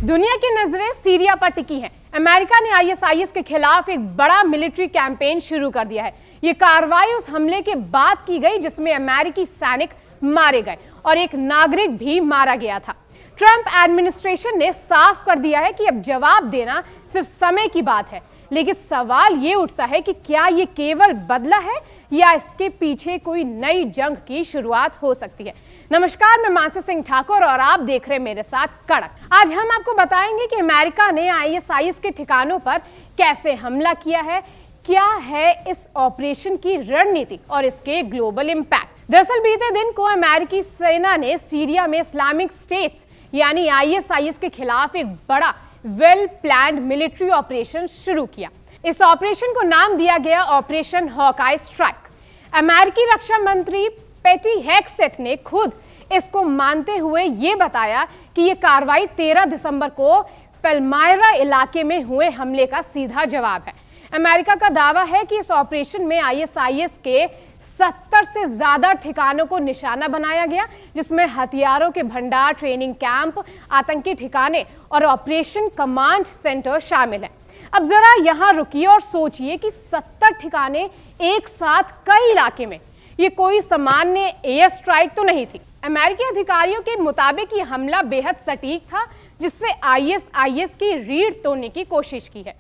दुनिया की नजरें सीरिया पर टिकी हैं। अमेरिका ने आईएसआईएस के खिलाफ एक बड़ा मिलिट्री कैंपेन शुरू कर दिया है। ये कार्रवाई उस हमले के बाद की गई जिसमें अमेरिकी सैनिक मारे गए और एक नागरिक भी मारा गया था। ट्रंप एडमिनिस्ट्रेशन ने साफ कर दिया है कि अब जवाब देना सिर्फ समय की बात है, लेकिन सवाल ये उठता है कि क्या ये केवल बदला है या इसके पीछे कोई नई जंग की शुरुआत हो सकती है। नमस्कार, मैं मानसी सिंह ठाकुर और आप देख रहे हैं मेरे साथ कड़क। आज हम आपको बताएंगे कि अमेरिका ने आईएसआईएस के ठिकानों पर कैसे हमला किया है, क्या है इस ऑपरेशन की रणनीति और इसके ग्लोबल इंपैक्ट। दरअसल बीते दिन को अमेरिकी सेना ने सीरिया में इस्लामिक स्टेट्स यानी आईएसआईएस के खिलाफ एक बड़ा वेल प्लान्ड मिलिट्री ऑपरेशन शुरू किया। इस ऑपरेशन को नाम दिया गया ऑपरेशन हॉकआई स्ट्राइक। अमेरिकी रक्षा मंत्री पेटी हेगसेट ने खुद इसको मानते हुए ये बताया कि ये कार्रवाई 13 दिसंबर को पल्मायरा इलाके में हुए हमले का सीधा जवाब है। अमेरिका का दावा है कि इस ऑपरेशन में आईएसआईएस के 70 से ज्यादा ठिकानों को निशाना बनाया गया, जिसमें हथियारों के भंडार, ट्रेनिंग कैंप, आतंकी ठिकाने और ऑपरेशन कमांड सेंटर शामिल है। अब जरा यहाँ रुकिए और सोचिए कि 70 ठिकाने एक साथ कई इलाके में, ये कोई सामान्य एयर स्ट्राइक तो नहीं थी। अमेरिकी अधिकारियों के मुताबिक ये हमला बेहद सटीक था, जिससे आईएसआईएस की रीढ़ तोड़ने की कोशिश की है।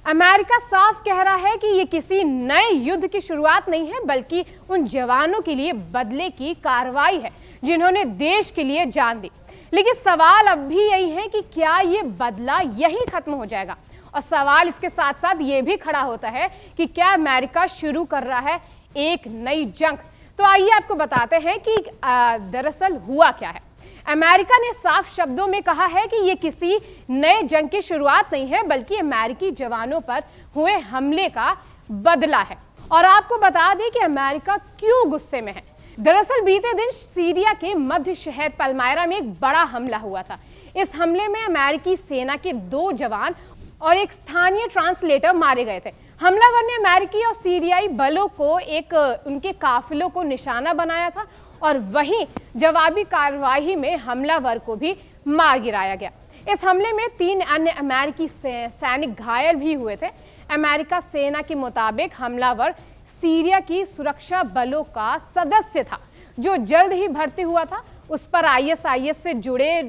अमेरिका साफ कह रहा है कि ये किसी नए युद्ध की शुरुआत नहीं है, बल्कि उन जवानों के लिए बदले की कार्रवाई है जिन्होंने देश के लिए जान दी। लेकिन सवाल अब भी यही है कि क्या ये बदला यही खत्म हो जाएगा, और सवाल इसके साथ साथ ये भी खड़ा होता है कि क्या अमेरिका शुरू कर रहा है एक नई जंग। तो आइए आपको बताते हैं कि दरअसल हुआ क्या है। अमेरिका ने साफ शब्दों में कहा है कि ये किसी नए जंग की शुरुआत नहीं है, बल्कि अमेरिकी जवानों पर हुए हमले का बदला है। और आपको बता दें कि अमेरिका क्यों गुस्से में है। दरअसल बीते दिन सीरिया के मध्य शहर पल्मायरा में एक बड़ा हमला हुआ था। इस हमले में अमेरिकी सेना के 2 जवान और एक स्थानीय ट्रांसलेटर मारे गए थे। हमलावर ने अमेरिकी और सीरियाई बलों को उनके काफिलों को निशाना बनाया था और वहीं जवाबी कार्रवाई में हमलावर को भी मार गिराया गया। इस हमले में 3 अन्य अमेरिकी सैनिक घायल भी हुए थे। अमेरिका सेना के मुताबिक हमलावर सीरिया की सुरक्षा बलों का सदस्य था, जो जल्द ही भर्ती हुआ था। उस पर आईएसआईएस से जुड़े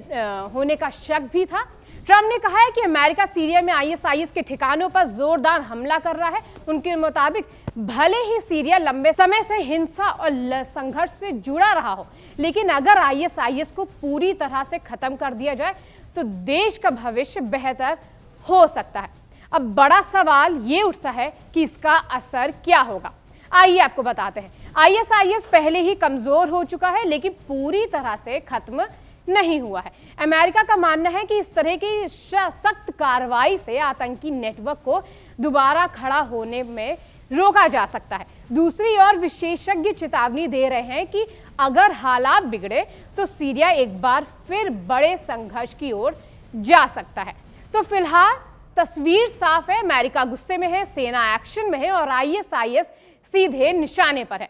होने का शक भी था। ट्रंप ने कहा है कि अमेरिका सीरिया में आईएसआईएस के ठिकानों पर जोरदार हमला कर रहा है। उनके मुताबिक भले ही सीरिया लंबे समय से हिंसा और संघर्ष से जुड़ा रहा हो, लेकिन अगर आईएसआईएस को पूरी तरह से खत्म कर दिया जाए तो देश का भविष्य बेहतर हो सकता है। अब बड़ा सवाल ये उठता है कि इसका असर क्या होगा। आइए आपको बताते हैं। आईएसआईएस पहले ही कमजोर हो चुका है, लेकिन पूरी तरह से खत्म नहीं हुआ है। अमेरिका का मानना है कि इस तरह की सख्त कार्रवाई से आतंकी नेटवर्क को दोबारा खड़ा होने में रोका जा सकता है। दूसरी ओर विशेषज्ञ चेतावनी दे रहे हैं कि अगर हालात बिगड़े तो सीरिया एक बार फिर बड़े संघर्ष की ओर जा सकता है। तो फिलहाल तस्वीर साफ है, अमेरिका गुस्से में है, सेना एक्शन में है और आईएसआईएस सीधे निशाने पर है।